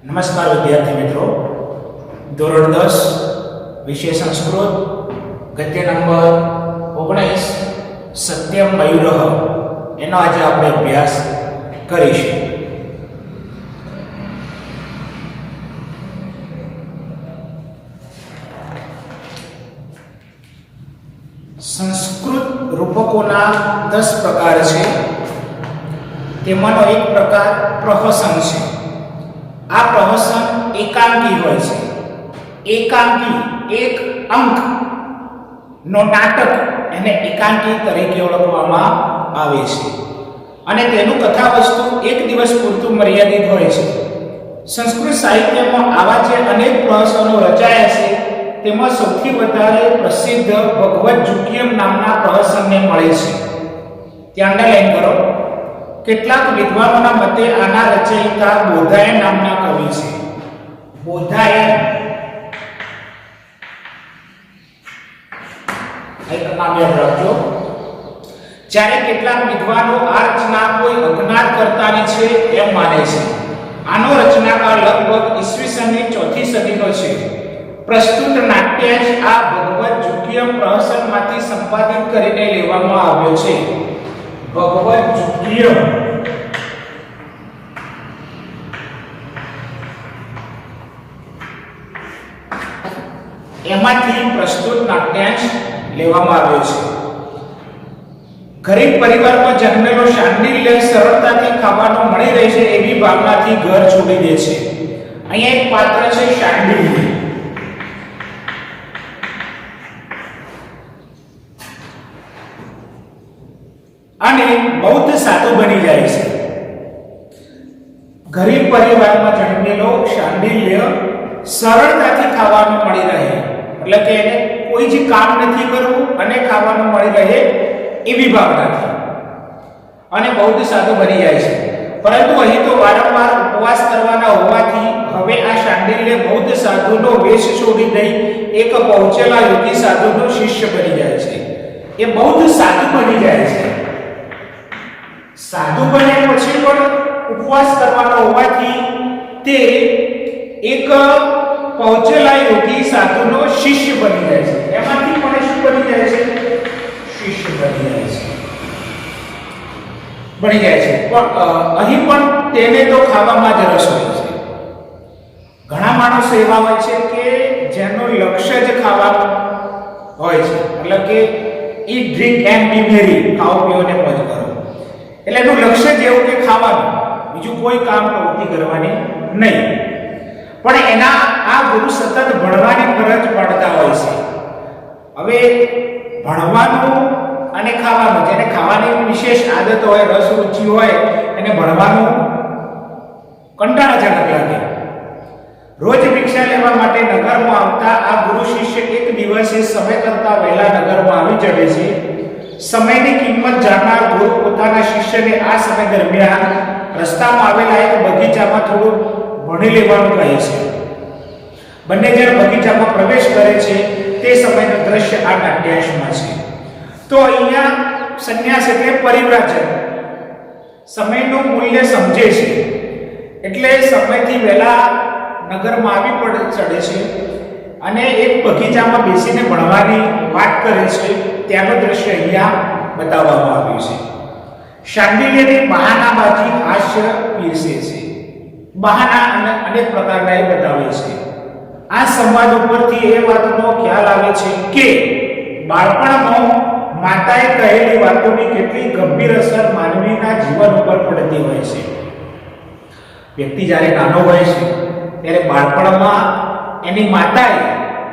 નમસ્કાર વિદ્યાર્થી મિત્રો, ધોરણ 10 વિષય સંસ્કૃત ગદ્ય નંબર 19 સત્યમ મયુરઃ એનો આજે આપણે અભ્યાસ કરીશું. સંસ્કૃત રૂપકોના 10 પ્રકાર છે. તેમાંનો એક પ્રકાર પ્રહસન છે. આ પ્રહસન એકાંકી હોય છે. એકાંકી એક અંક નો નાટક એને એકાંકી તરીકે ઓળખવામાં આવે છે અને તેનું કથાવસ્તુ એક દિવસ પૂરતું મર્યાદિત હોય છે. સંસ્કૃત સાહિત્યમાં આવા જે અનેક પ્રહસનો રચાયા છે તેમાં સૌથી વધારે પ્રસિદ્ધ ભગવદ જુકિયમ નામના પ્રહસનને મળે છે. ત્યાં અંડરલાઈન કરો. કેટલાક વિદ્વાનોના મતે આના રચયિતા બોધાયન નામના કવિ છે. બોધાયન એક નામ યાદ રાખજો. જ્યારે કેટલાક વિદ્વાનો આ રચના કોઈ અજ્ઞાત કર્તાની છે એમ માને છે. આનો રચનાકાળ લગભગ ઈસવીસનની 4થી સદીનો છે. પ્રસ્તુત નાટ્યાંશ આ ભગવદ જુકિયમ પ્રહસનમાંથી સંપાદિત કરીને લેવામાં આવ્યો છે. ભગવદ જુકિયમ એમાંથી પ્રસ્તુત નાટ્યાંશ લેવામાં આવ્યો છે. ગરીબ પરિવારમાં જન્મેલો શાંડિલ્ય સરળતાથી ખાવાનું મળી રહે છે એવી ભાવનાથી ઘર છોડી દે છે. અહીંયા એક પાત્ર છે શાંડિલ્ય. અને બૌદ્ધ સાધુ બની જાય છે. ગરીબ પરિવારમાં જન્મેલો શાંડિલ્ય સરળતાથી ખાવાનું મળી રહે, એટલે કે એને કોઈ જ કામ નથી કરવું અને ખાવાનું મળી રહે એવી ભાવનાથી અને બૌદ્ધ સાધુ બની જાય છે. પરંતુ અહીં તો વારંવાર ઉપવાસ કરવાના હોવાથી હવે આ શાંડિલ્ય બૌદ્ધ સાધુનો વેશ છોડી દઈ એક પહોંચેલા યોગી સાધુનો શિષ્ય બની જાય છે. એ બૌદ્ધ સાધુ બની જાય છે. સાધુ બન્યા પછી પણ ઉપવાસ કરવાનો હોવાથી તે એક પહોંચેલા યોગી સાધુનો શિષ્ય બની જાય છે. એમાંથી પણ શું બની જાય છે? શિષ્ય બની જાય છે. પણ અહીં પણ તેને તો ખાવામાં જ રસ હોય છે. ઘણા માણસો એવા હોય છે કે જેનું લક્ષ્ય જ ખાવાનું હોય છે, એટલે કે ઈટ ડ્રિંક એન્ડ બી મેરી, ખાઓ પીઓ ને મોજ કરો. એટલે એનું લક્ષ્ય જ એવું કે ખાવાનું, બીજું કોઈ કામ પ્રવૃત્તિ કરવાની નહીં. પણ એના આ ગુરુ સતત ભણવાની ફરજ પાડતા હોય છે. હવે ભણવાનું અને ખાવાનું, જેને ખાવાની વિશેષ આદત હોય, રસ રુચિ હોય, એને ભણવાનું કંટાળાજનક લાગે. રોજ ભિક્ષા લેવા માટે નગરમાં આવતા આ ગુરુ શિષ્ય એક દિવસે સમય કરતા વહેલા નગરમાં આવી ચડે છે. સમયની કિંમત જાણનાર ગુરુ પોતાના શિષ્યને આ સમય દરમિયાન રસ્તામાં આવેલા એક બગીચામાં થોડું ભણી લેવાનું કહે છે. બંને જણ બગીચામાં પ્રવેશ કરે છે. તે સમયનું દ્રશ્ય આ નાટ્યાંશમાં છે. તો અહીંયા સંન્યાસ એટલે પરિવ્રાજક સમયનું મૂલ્ય સમજે છે, એટલે સમયથી વહેલા નગરમાં આવી ચડે છે અને એક બગીચામાં બેસીને ભણવાની વાત કરે છે. ત્યાંનું દ્રશ્ય અહીંયા બતાવવામાં આવ્યું છે. શાંડિલ્યની બહાનાબાજી હાસ્ય પીરસે છે. બહાના અનેક પ્રકારના એ બતાવે છે. આ સંવાદ ઉપરથી એ વાતનો ખ્યાલ આવે છે કે બાળપણમાં માતાએ કહેલી વાતોની કેટલી ગંભીર અસર માનવીના જીવન ઉપર પડતી હોય છે. વ્યક્તિ જ્યારે નાનો હોય છે ત્યારે બાળપણમાં એની માતાએ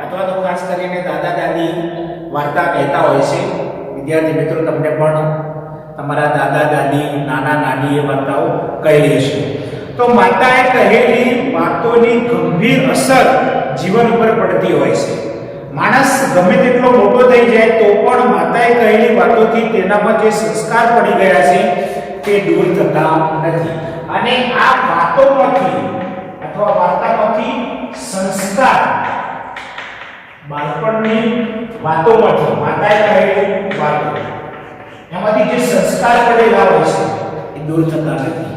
અથવા તો ખાસ કરીને દાદા દાદી વાર્તા કહેતા હોય છે. વિદ્યાર્થી મિત્રો, તમને પણ તમારા દાદા દાદી, નાના નાની એ વાર્તાઓ કહેલી હશે. તો માતાએ કહેલી વાતોની ગંભીર અસર જીવન ઉપર પડતી હોય છે. માણસ ગમે તેટલો મોટો થઈ જાય તો પણ માતાએ કહેલી વાતોથી તેનામાં જે સંસ્કાર પડી ગયા છે તે દૂર થતા નથી. અને આ વાતોમાંથી અથવા વાર્તામાંથી સંસ્કાર, બાળપણની વાતોમાંથી, માતાએ કહેલી વાતો, એમાંથી જે સંસ્કાર પડેલા હોય છે એ દૂર થતા નથી.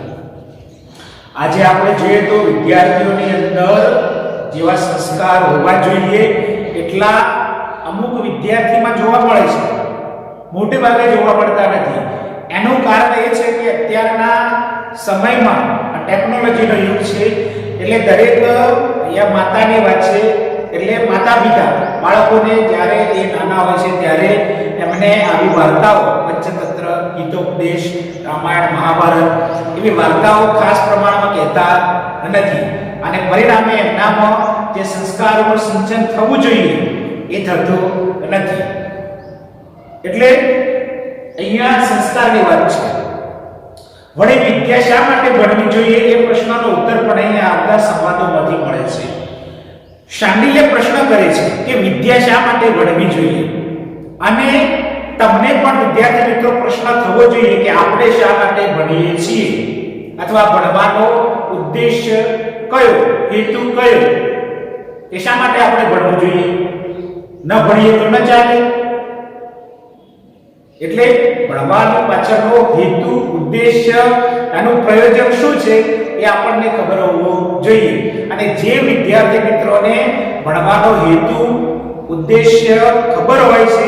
આજે આપણે જોઈએ તો વિદ્યાર્થીઓની અંદર જેવા સંસ્કાર હોવા જોઈએ એટલા અમુક વિદ્યાર્થીમાં જોવા મળે છે, મોટે ભાગે જોવા મળતા નથી. એનું કારણ એ છે કે અત્યારના સમયમાં ટેકનોલોજીનો યુગ છે, એટલે દરેક અહીંયા માતાની વાત છે, એટલે માતા પિતા બાળકોને જ્યારે એ નાના હોય છે ત્યારે એમને આવી વાર્તાઓ, પંચતંત્ર, ગીતોપદેશ, રામાયણ, મહાભારત એવી વાર્તાઓ ખાસ પ્રમાણમાં કહેતા નથી, અને પરિણામે એમનામાં જે સંસ્કારોનું સિંચન થવું જોઈએ એ થતું નથી. એટલે અહીંયા સંસ્કારની વાત છે. વળી વિદ્યા શા માટે ભણવી જોઈએ એ પ્રશ્નનો ઉત્તર પણ અહીંયા આપણા સંવાદોમાંથી મળે છે. શાંડિલ્ય પ્રશ્ન કરે છે કે વિદ્યા શા માટે ભણવી જોઈએ, અને તમને પણ વિદ્યાર્થી મિત્રો પ્રશ્ન થવો જોઈએ કે આપણે શા માટે ભણીએ છીએ, અથવા ભણવાનો ઉદ્દેશ્ય કયો, હેતુ કયો, કે શા માટે આપણે ભણવું જોઈએ. ન ભણીએ તો ન ચાલે. એટલે ભણવાનો પાછળનો હેતુ, ઉદ્દેશ્ય, આનું પ્રયોજન શું છે એ આપણને ખબર હોવું જોઈએ. અને જે વિદ્યાર્થી મિત્રોને ભણવાનો હેતુ, ઉદ્દેશ્ય ખબર હોય છે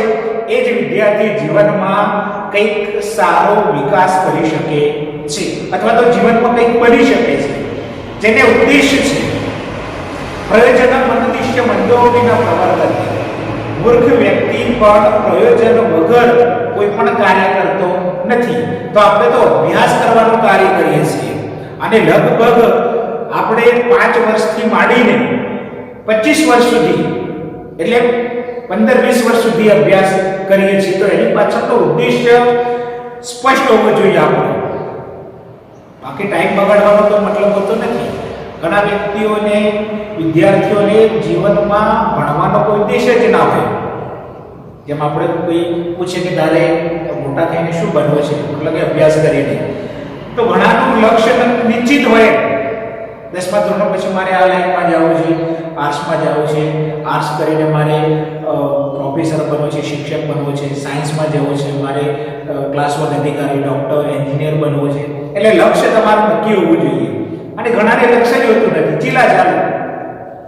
એ જ વિદ્યાર્થી જીવનમાં કંઈક સારો વિકાસ કરી શકે છે, અથવા તો જીવનમાં કંઈક બની શકે છે. જેને ઉદ્દેશ્ય છે, પ્રયોજન મનોદિશ્ય મંદો વિના પ્રવર્તતે. મૂર્ખ વ્યક્તિ પણ પ્રયોજન વગર કોઈ પણ કાર્ય કરતો નથી. તો આપણે તો અભ્યાસ કરવાનું કાર્ય કરીએ છીએ, અને લગભગ આપણે 5 વર્ષથી માંડીને 25 વર્ષ સુધી, એટલે 15-20 વર્ષ સુધી અભ્યાસ કરીએ છીએ. તો એની પાછળનો ઉદ્દેશ્ય સ્પષ્ટ હોવો જોઈએ આપણે. બાકી ટાઈમ બગાડવાનો તો મતલબ હોતો નથી. ઘણા વ્યક્તિઓને, વિદ્યાર્થીઓને જીવનમાં ભણવાનો કોઈ ઉદ્દેશ્ય જ ના હોય. જેમ આપણે કોઈ પૂછે કે તારે મોટા થઈને શું બનવું છે, એટલે કે અભ્યાસ કરીને, તો ઘણાનું લક્ષ્ય નિશ્ચિત હોય. 10મા ધોરણ પછી મારે આ લાઈનમાં જવું છે, આર્ટ્સમાં જવું છે, આર્ટ્સ કરીને મારે પ્રોફેસર બનવું છે, શિક્ષક બનવું છે, સાયન્સમાં જવું છે, મારે ક્લાસ 1 અધિકારી, ડોક્ટર, એન્જિનિયર બનવું છે. એટલે લક્ષ્ય તમારું નક્કી હોવું જોઈએ. અને ઘણાને લક્ષ્ય જ હોતું નથી, ચીલા ચાલુ,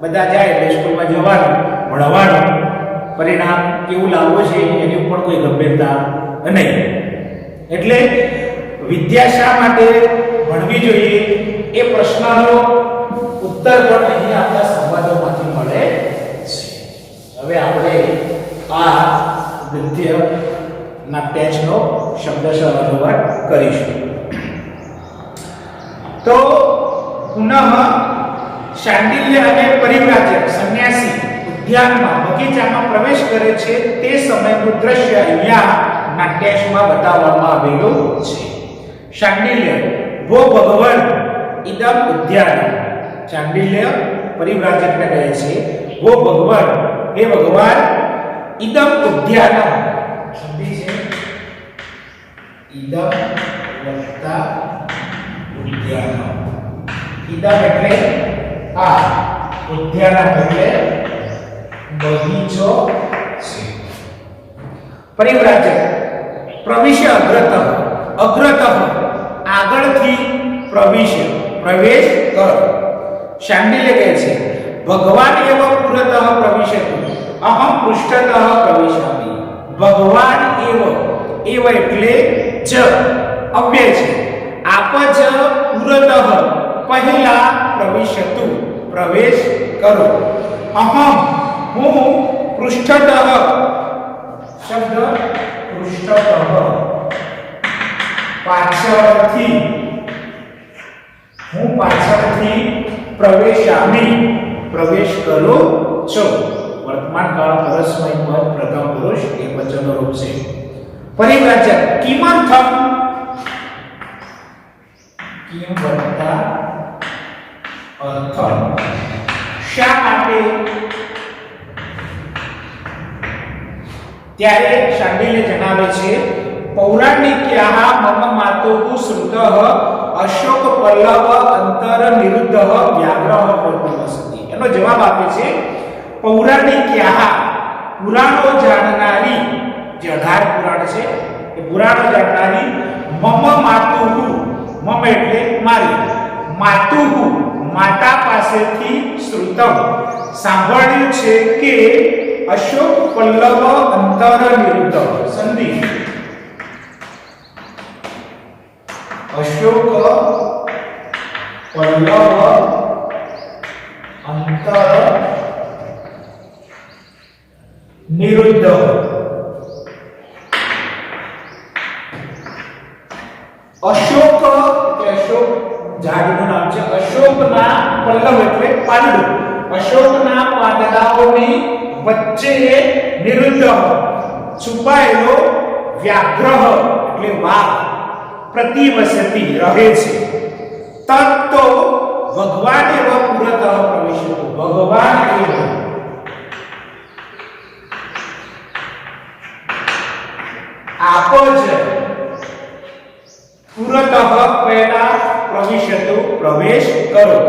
બધા જાય એટલે સ્કૂલમાં જવાનું, ભણવાનું, પરિણામ કેવું લાવવું છે એની ઉપર કોઈ ગંભીરતા નહીં. એટલે વિદ્યા શા માટે ભણવી જોઈએ એ પ્રશ્નનો ઉત્તર પણ અહીં આપણા સંવાદોમાંથી મળે છે. હવે આપણે આ ગદ્યના ટેક્સ્ટનો શબ્દશઃ અનુવાદ કરીશું. તો પુનઃ શાંડિલ્ય અને પરિવ્રાજક સંન્યાસી ઉદ્યાનમાં, બગીચામાં પ્રવેશ કરે છે તે સમયનું દ્રશ્ય અહીંયા નાટ્યાંશમાં બતાવવામાં આવેલું છે. શાંડિલ્ય ભો ભગવાન ઇદમ ઉદ્યાન. શાંડિલ્ય પરિવ્રાજકને કહે છે, ભો ભગવાન, હે ભગવાન, ઇદમ ઉદ્યાન, શબ્દ છે ઇદમ વત્તા ઉદ્યાન. ઇદમ એટલે આ, ઉદ્યાન એટલે બગીચો છે. પરિવ્રાજક પ્રવિશ અગ્રતઃ, અગ્રતઃ આગળથી, પ્રવેશ પ્રવેશ કર. શાંડિલ્ય કહે છે, ભગવાન એવ પુરતઃ પ્રવિશતુ, અહમ પૃષ્ઠતઃ પ્રવિશામિ. ભગવાન એવ એટલે જ, અવ્યય છે. આપ જ પુરતઃ પહેલા પ્રવિશતુ પ્રવેશ કરો. અહમ હું પૃષ્ઠતઃ, શબ્દ પૃષ્ઠતઃ પાછળથી, હું પાછળથી પ્રવેશામી પ્રવેશ કરું છું. વર્તમાન કાળ પરસ્મય પદ પ્રથમ પુરુષ એકવચનનો રૂપ છે. પરિવ્રાજક કિમર્થમ, કિમ વત્તા અર્થમ, શા માટે. ત્યારે શાંડિલ્ય જણાવે છે, પૌરાણિક્યાઃ મમ માતુઃ શ્રુતઃ અશોક પલ્લવ અંતર નિરુદ્ધઃ વ્યાઘ્રઃ પ્રતિવસતિ. એનો જવાબ આપે છે, પૌરાણિક્યાઃ પુરાણો જાણનારી, જે 18 પુરાણ છે એ પુરાણો જાણનારી, મમ માતુઃ, મમ એટલે મારી, માતુહુ માતા પાસેથી શ્રુતમ સાંભળ્યું છે કે અશોક પલ્લવ અંતર નિરુદ્ધ સંધિ અશોક પલ્લવ અંતર નિરુદ્ધ અશોક એટલે અશોક ઝાડનું નામ છે અશોકના પલ્લવ એટલે પાંદડું અશોકના પાંદડાઓની વચ્ચે નિરુદ્ધ છુપાયેલો વ્યાઘ્રહ એટલે વાઘ પ્રતિવસતિ રહે છે તત્તો ભગવાન એવ પુરતઃ પ્રવિશતુ ભગવાન એવ આપ જ પુરતઃ પહેલા પ્રવિશતુ પ્રવેશ કરો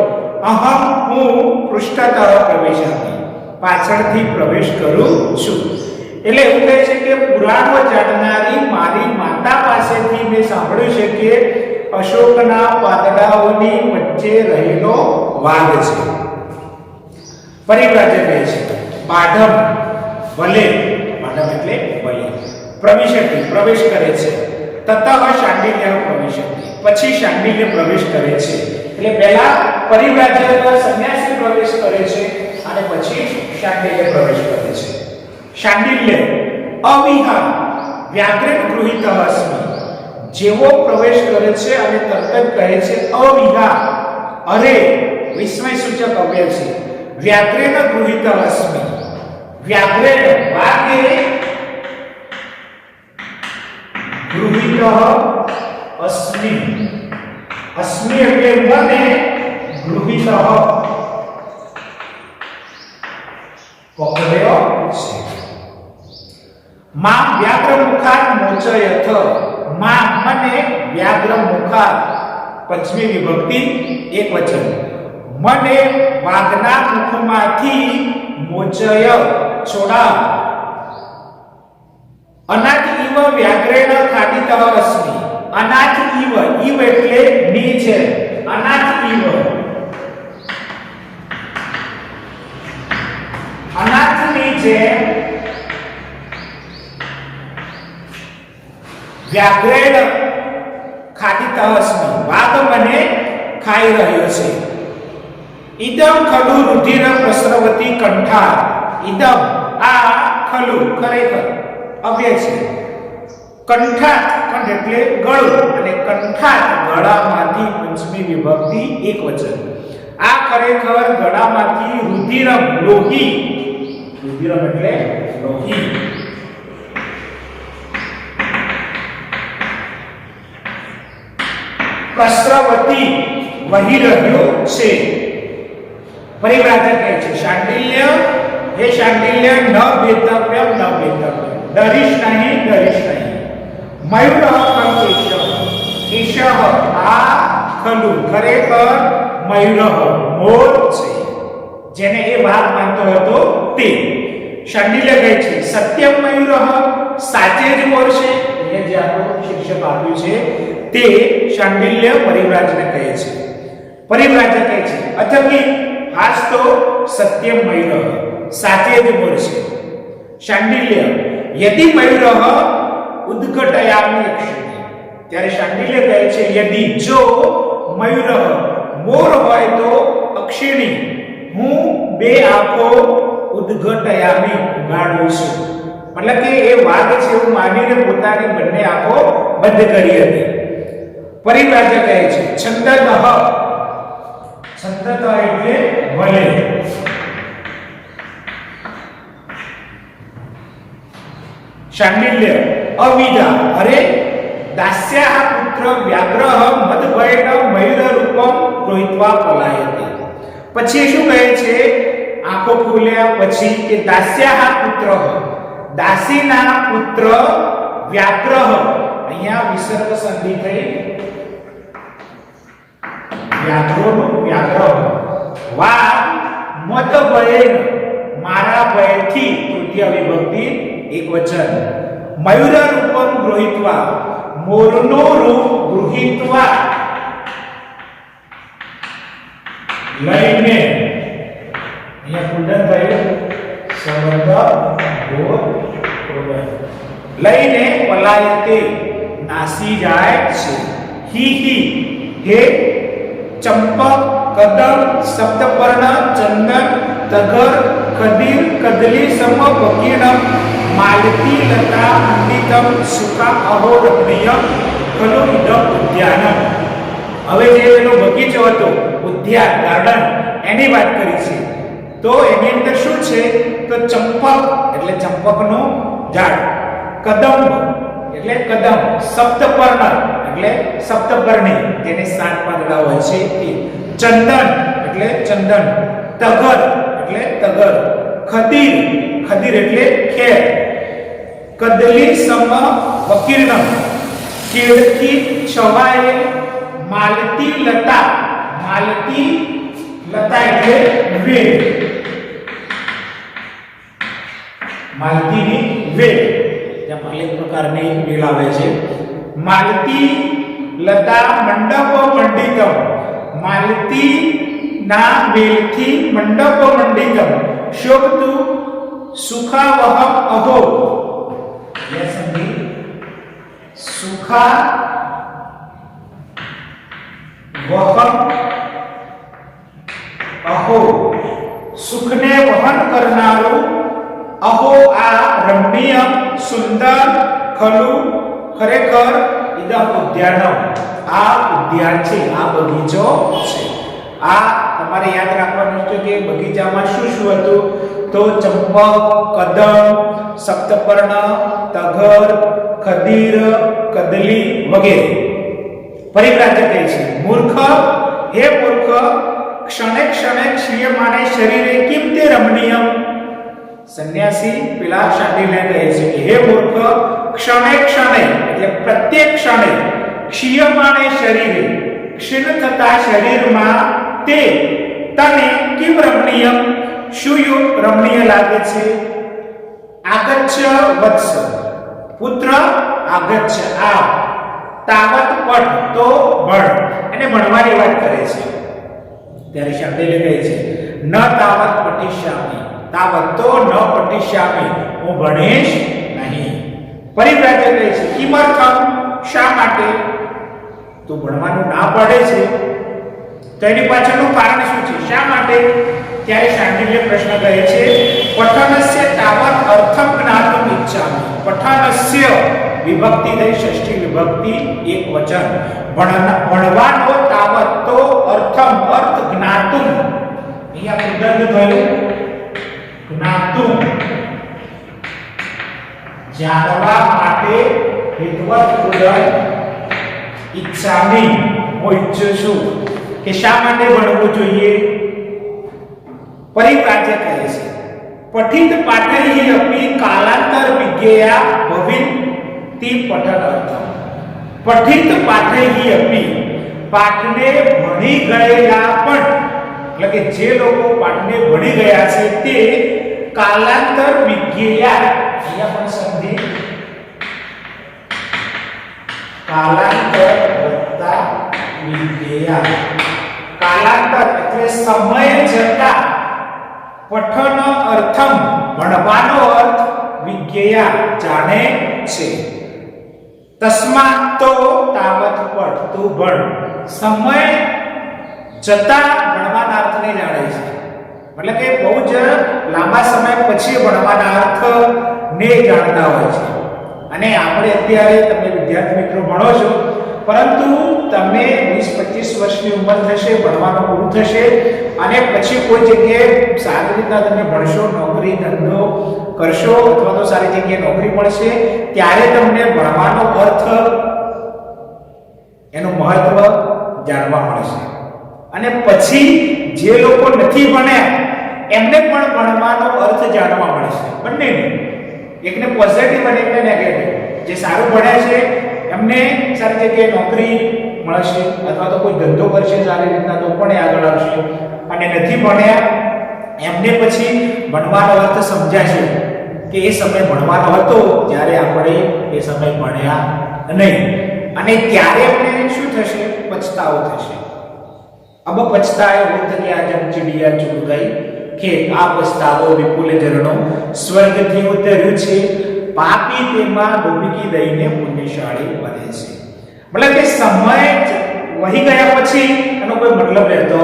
અહમ હું પૃષ્ઠતઃ પ્રવેશામિ પાછળથી પ્રવેશ કરું છું એટલે એવું કહે છે કે પુરાણો જાણનારી મારી માતા પાસેથી મેં સાંભળ્યું છે કે અશોકના પાંદડાઓની વચ્ચે રહેલો વાઘ છે પરિવ્રાજક કહે છે બાઢમ ભલે બાઢમ એટલે ભલે પ્રવિશતિ પ્રવેશ કરે છે તતઃ શાંડિલ્ય પ્રવિશતિ પછી શાંડિલ્ય પ્રવેશ કરે છે એટલે પહેલા પરિવ્રાજક સંન્યાસી પ્રવેશ કરે છે અને પછી શાંડિલ્ય પ્રવેશ કરે છે શાંડિલ્ય અવિહા વ્યાઘ્રેણ ગૃહીતઃ અસ્મિ જેવો પ્રવેશ કરે છે અને તરત જ કહે છે અવિહા અરે વિસ્મય સૂચક અવ્યય છે વ્યાઘ્રેણ ગૃહીતઃ અસ્મિ વ્યાઘ્રેણ વાગે ગૃહીતઃ અસ્મિ અસ્મિ એટલે મને ગૃહીતઃ પકડ્યો છે માં વ્યાઘ્ર મુખાત મોચયથ માં મને વ્યાઘ્ર મુખાત પંચમી વિભક્તિ એકવચન મને વાઘના મુખમાંથી મોચય છોડાવ અનાથ ઇવ વ્યાઘ્રેણ ખાદિતઃ અસ્મિ અનાથ ઇવ એટલે ની છે અનાથ ઇવ અનાથની જે વ્યાઘ્રેણ ખાદિતઃ અસ્મિ વાઘ મને ખાઈ રહ્યો છે ઇદમ ખલુ રુધિર પ્રસ્રવતી કંઠા ઇદમ આ ખલુ ખરેખર અવ્યય છે કંઠાત કંઠ એટલે ગળું અને કંઠાત ગળામાંથી પંચમી વિભક્તિ એકવચન આ ખરેખર ગળામાંથી રુધિરમ લોહી રુધિરમ એટલે લોહી પ્રસ્રવતી વહી રહ્યો છે પરિવ્રાજક કહે છે શાંડિલ્ય હે શાંડિલ્ય ન વેતવ્યમ ન વેતવ્યમ ડરીશ નહીં મયુર કેશ આ ખલુ ખરેખર મયુર મોર છે જેને એ વાઘ માનતો હતો તે શાંડિલ્ય કહે છે સત્યમ મયુર સાચે જ મોર છે એ જે આપણું શિક્ષક આપ્યું છે તે શાંડિલ્ય પરિવ્રાજકને કહે છે પરિવ્રાજક કહે છે અથકી હાસ તો સત્યમ મયુર સાચે જ મોર છે શાંડિલ્ય યદિ મયુર ઉદ્ઘટયામિ અક્ષિણી ત્યારે શાંડિલ્ય કહે છે યદિ જો મયુર મોર હોય તો અક્ષિણી હું બે આંખો ઉદ્ઘટયામિ ઉગાડું છું મતલબ કે એ વાઘ છે એવું માનીને પોતાની બંને આંખો બંધ કરી હતી પરિવ્રાજક કહે છે છંદતઃ એટલે ભલે શાંડિલ્ય અવિદા અરે દાસ્યાહ પુત્ર વ્યાઘ્રહ મદભયેન મયુર રૂપમ ગૃહીત્વા પલાયતે પછી શું કહે છે આંખો ખોલ્યા પછી કે દાસ્યાહ પુત્ર દાસીના પુત્ર વ્યાઘ્રહ અહીંયા વિસર્ગ સંધિ થઈ વ્યાઘ્રનો વ્યાઘ્રહ વા મદભયેન મારા ભયથી તૃતીય વિભક્તિ એકવચન મયુર રૂપમ ગૃહીત્વા મોરનો રૂપ ગૃહીત્વા લઈને અહીંયા કુંડન થયું સંબંધ ભૂત લઈને પલાયતે નાસી જાય છે. હી હે ચંપક કદમ સપ્તપર્ણ ચંદન તગર કદીર કદલી સમ વકીણમ માલતી લતા મંડિતમ સુખા અહો રમણીયમ ખલુ ઇદમ ઉદ્યાનમ. હવે જે એનો બગીચો હતો, ઉદ્યાન ગાર્ડન, એની વાત કરી છે. તો એની અંદર શું છે? તો ચંપક એટલે ચંપકનું ઝાડ, કદમ એટલે કદમ, સપ્તપર્ણ એટલે સપ્તપર્ણી, તેને 7 પાંદડા હોય છે એ, ચંદન એટલે ચંદન, તગર એટલે તગર, ખદીર ખદીર એટલે ખેર, કદલી સમ વકીર્ણમ કેળથી છવાયેલ, માલતી લતા માલતી લતા એટલે વેલ, માલતીની વેલ, ત્યાં અનેક પ્રકારની વેલ આવે છે. માલતી લતા મંડપ મંડિતમ, માલતી ના વેલથી મંડપ મંડિતમ શોભતું સુખાવહમ અહો. સુખા વહન અહો, સુખને વહન કરનારું, અહો આ રમણીય સુંદર, ખલુ ખરેખર, ઇદમ ઉદ્યાનમ આ ઉદ્યાન છે, આ બગીચો છે. આ તમારે યાદ રાખવાનું છે કે બગીચામાં શું શું હતું? તો ચંપક, કદમ, સપ્તપર્ણ, તગર, ખદીર, કદલી વગેરે. પરિવ્રાજ્ય કહે છે, મૂર્ખ હે મૂર્ખ, ક્ષણે ક્ષણે ક્ષીયમાને શરીરે કિમ તે રમણીયમ. સંન્યાસી પેલા શાંતિને કહે છે કે હે મૂર્ખ, ક્ષણે ક્ષણે એટલે પ્રત્યેક ક્ષણે, ક્ષીયમાને શરીરે ક્ષીણ થતા શરીરમાં, તે તને કિમ રમણીયમ શું રમણીય લાગે છે? આગચ્છ વત્સ પુત્ર, આગચ્છ આ, તાવત પઠ તો ભણ, અને ભણવાની વાત કરે છે. ત્યારે શાંતિને કહે છે ન તાવત પઠિષ્યામિ, તાવત તો ન પઠિષ્યામિ, હું ભણીશ નહીં. પરિવ્રાજ્ય કહે છે કિમર્થમ શા માટે તું ભણવાનું ના પડે છે? તો એની પાછળનું કારણ શું છે? શા માટે? ત્યારે શાંતિને પ્રશ્ન કહે છે પઠનસ્ય તાવત અર્થમ જ્ઞાતુમ ઇચ્છામિ. પઠનસ્ય વિભક્તિ થઈ, ષષ્ઠી વિભક્તિ, એક વચન. ભણવાનો તાવત તો અર્થમ અર્થ જ્ઞાતુમ, અહીંયા કુદરત થયું જ્ઞાતુમ, જાણવા માટે, હિતવત હૃદય, ઈચ્છામિ હું ઈચ્છું છું કે શા માટે ભણવું જોઈએ. પરિવ્રાજ્ય કહે છે પઠિત પાઠૈ અપી કાલાંતર વિજ્ઞેયા ભવિતિ પઠન અર્થમ. પઠિત પાઠૈ અપી, પાઠને ભણી ગયેલા પણ, એટલે કે જે લોકો પાઠને ભણી ગયા છે તે કાલાંતર વિજ્ઞેયા, અહીંયા પણ સંધિ કાલાંતર વત્તા વિજ્ઞેયા, કાલાંતર એટલે સમય જતા, પઠન અર્થમ ભણવાનો અર્થ, વિજ્ઞેયા જાણે છે. તસ્માત તો તાવત પઠ તું ભણ, સમય જતા ભણવાના અર્થને જાણે છે, એટલે કે બહુ જ લાંબા સમય પછી ભણવાના અર્થને જાણતા હોય છે. અને આપણે અત્યારે તમે વિદ્યાર્થી મિત્રો ભણો છો, પરંતુ તમે 20-25 વર્ષની ઉંમર થશે, ભણવાનું પૂરું થશે, અને પછી કોઈ જગ્યાએ સારી રીતના તમે ભણશો, નોકરી ધંધો કરશો, અથવા તો સારી જગ્યાએ નોકરી મળશે, ત્યારે તમને ભણવાનો અર્થ, એનું મહત્વ જાણવા મળશે. અને પછી જે લોકો નથી ભણ્યા એમને પણ ભણવાનો અર્થ જાણવા મળશે, બંનેને, એકને પોઝિટિવ અને એકને નેગેટિવ. જે સારું ભણ્યા છે એમને સારી જગ્યાએ નોકરી મળશે, અથવા તો કોઈ ધંધો કરશે સારી રીતના, તો પણ એ આગળ આવશે. અને નથી ભણ્યા એમને પછી ભણવાનો અર્થ સમજાશે કે એ સમય ભણવાનો હતો જ્યારે આપણે એ સમય ભણ્યા નહીં, અને ત્યારે એમને શું થશે? પછતાવો થશે. अब पछताए होत क्या जब चिड़िया चुग गई કે આ પસ્તાવો વિપુલ ઝરણો સ્વર્ગથી ઉતર્યું છે, પાપી તેમાં ડૂબકી દઈને પુણ્યશાળી બને છે. મતલબ કે સમય વહી ગયા પછી એનો કોઈ મતલબ રહેતો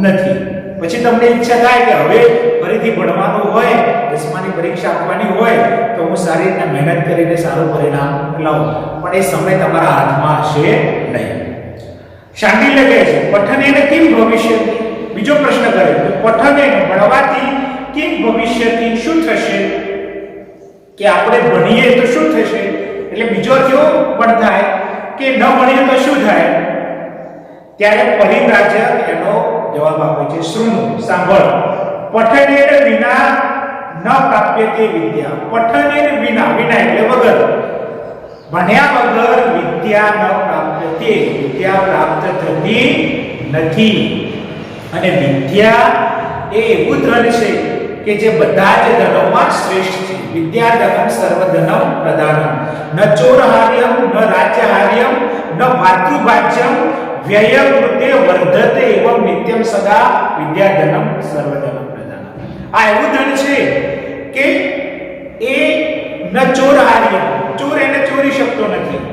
નથી. પછી તમને ઈચ્છા થાય કે હવે ફરીથી ભણવાનું હોય, 10માની પરીક્ષા આપવાની હોય તો હું સારી રીતે મહેનત કરીને સારું પરિણામ લાવું, પણ એ સમય તમારા હાથમાં હશે નહીં. શાંડિલ્ય કહે છે પઠનેન કિમ ભવિષ્યતિ. બીજો પ્રશ્ન કરે તો પઠનેન ભણવાથી કિમ ભવિષ્યતિ શું થશે, કે આપણે ભણીએ તો શું થશે. એટલે બીજો કેવો પણ થાય કે ન ભણીએ તો શું થાય. ત્યારે પરિવ્રાજક એનો જવાબ આપે છે શૃણુ સાંભળ. પઠનેન વિના ન પ્રાપ્યતે વિદ્યા. પઠનેન વિના, વિના એટલે વગર, ભણ્યા વગર વિદ્યા ન પ્રાપ્યતે, વિદ્યા પ્રાપ્ત થતી નથી. અને વિદ્યા એ એવું ધન છે કે જે બધા જ ધનોમાં શ્રેષ્ઠ છે. વિદ્યા ધનમ સર્વધનમ પ્રધાનમ, ન ચોરહાર્યમ ન રાજ્યહાર્યમ ન ભાતૃભાજ્યમ વ્યય કૃતે વર્ધતે એવં નિત્યમ સદા વિદ્યાધનમ સર્વધનમ પ્રધાનમ. આ એવું ધન છે કે એ ન ચોરહાર્યમ, ચોર એને ચોરી શકતો નથી,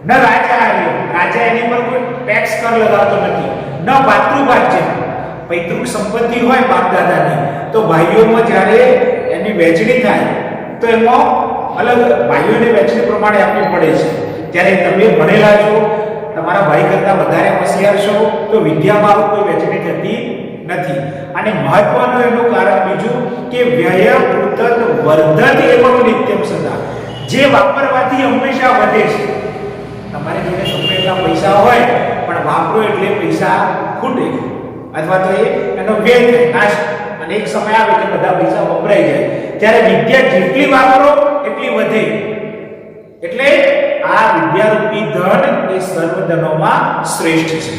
ન રાજ્યહાર્યમ, રાજા એની પર કોઈ ટેક્સ કર લગાવતો નથી, ન ભાતૃભાજ્યમ, પૈતૃક સંપત્તિ હોય બાપ દાદાની તો ભાઈઓમાં જ્યારે એની વહેંચણી થાય તો એમાં અલગ ભાઈઓને વહેંચણી પ્રમાણે આપવી પડે છે. જ્યારે તમે ભણેલા છો, તમારા ભાઈ કરતા વધારે હોશિયાર છો તો વિદ્યામાં કોઈ વહેંચણી થતી નથી. અને મહત્વનું એનું કારણ બીજું કે વ્યય કૃત વર્ધત એવં નિત્યમ સદા, જે વાપરવાથી હંમેશા વધે છે. તમારી જોડે ગમે એટલા પૈસા હોય પણ વાપરો એટલે પૈસા ખૂટે અથવા તો એનો વ્યય થાય, નાશ, અને એક સમય આવે કે બધા પૈસા વપરાઈ જાય. ત્યારે વિદ્યા જેટલી વાપરો એટલી વધે. એટલે આ વિદ્યારૂપી ધન એ સર્વ ધનોમાં શ્રેષ્ઠ છે.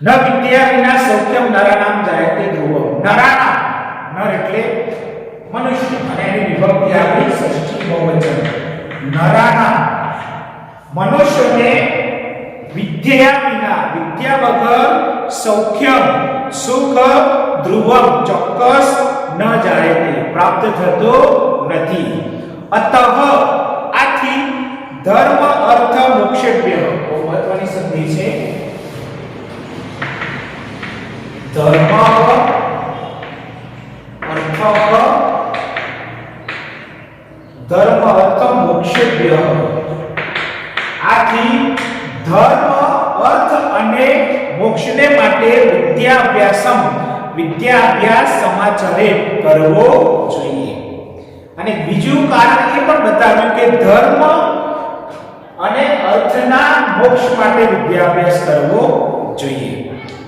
ન વિદ્યા વિના સૌખ્યમ નરાણામ જાયતે ધ્રુવમ. નરાણામ, નર એટલે મનુષ્ય, અને એની વિભક્તિ આપી ષષ્ઠી બહુવચન. નરાણામ, મનુષ્યને વિદ્યા વિના, વિદ્યા વગર સૌખ્યમ, સુખ, ધ્રુવમ, ચોક્કસ, ન જાયતે, પ્રાપ્ત થતો નથી. અતઃ, આથી ધર્મ અર્થ મોક્ષેભ્ય, બહુ મહત્વની સંધિ છે. ધર્મ અર્થ મોક્ષેભ્ય, આથી ધર્મ અર્થ અને મોક્ષને માટે વિદ્યાભ્યાસ સમાચારે કરવો જોઈએ. અને બીજું કારણ એ પણ બતાવ્યું કે ધર્મ અને અર્થના મોક્ષ માટે વિદ્યાભ્યાસ કરવો જોઈએ.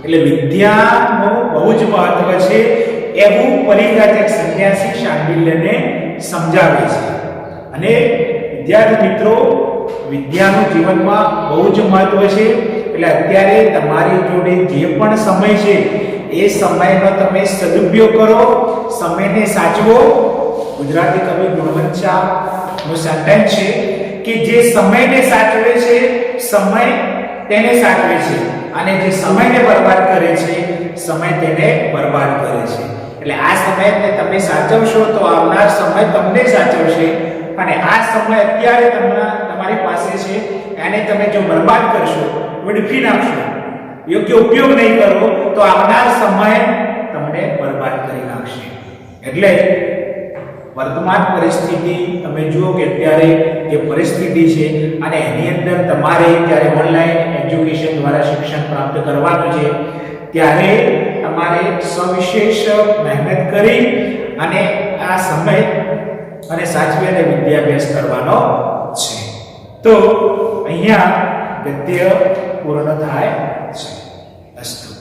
એટલે વિદ્યાનું બહુ જ મહત્વ છે એવું પરિવ્રાજક સંન્યાસી શાંડિલ્યને સમજાવે છે. અને વિદ્યાર્થી મિત્રો, વિદ્યાનું જીવનમાં બહુ જ મહત્વ છે. એટલે અત્યારે તમારી જોડે જે પણ સમય છે એ સમયનો તમે સદુપયોગ કરો, સમયને સાચવો. ગુજરાતી કવિ ગુણવંત શાહનું સેન્ટેન્સ છે કે જે સમયને સાચવે છે, સમય તેને સાચવે છે, અને જે સમયને બરબાદ કરે છે, સમય તેને બરબાદ કરે છે. એટલે આ સમયને તમે સાચવશો તો આવનાર સમય તમને સાચવશે, અને આ સમય અત્યારે તમારી પાસે છે એને તમે જો બરબાદ કરશો, વેડફી નાખશો, યોગ્ય ઉપયોગ નહીં કરો તો આવનાર સમય તમને બરબાદ કરી નાખશે. એટલે વર્તમાન પરિસ્થિતિ તમે જુઓ કે અત્યારે જે પરિસ્થિતિ છે અને એની અંદર તમારે જ્યારે ઓનલાઈન એજ્યુકેશન દ્વારા શિક્ષણ પ્રાપ્ત કરવાનું છે ત્યારે તમારે સવિશેષ મહેનત કરી અને આ સમય અને સાચવી અને વિદ્યાભ્યાસ કરવાનો છે. તો અહીંયા ગદ્ય પૂર્ણ થાય છે. અસ્તુ.